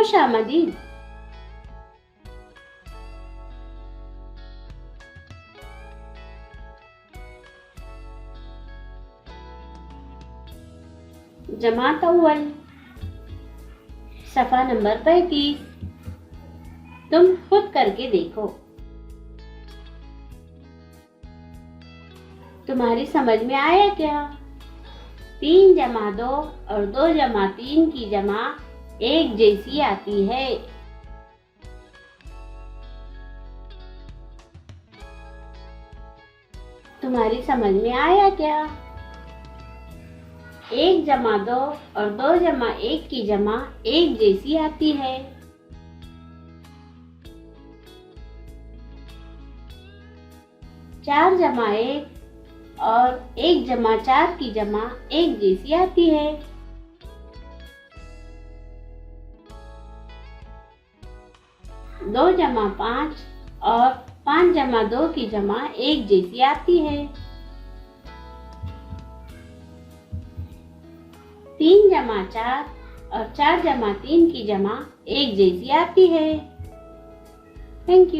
खुशामदीद। जमात अव्वल सफ़ा नंबर 35। तुम खुद करके देखो, तुम्हारी समझ में आया क्या? 3 जमा 2 और 2 जमा 3 की जमा एक जैसी आती है। तुम्हारी समझ में आया क्या? 1 जमा 2 और 2 जमा 1 की जमा एक जैसी आती है। चार जमा 1 और 1 जमा 4 की जमा एक जैसी आती है। 2 जमा 5 और 5 जमा 2 की जमा एक जैसी आती है। 3 जमा 4 और 4 जमा 3 की जमा एक जैसी आती है। Thank you.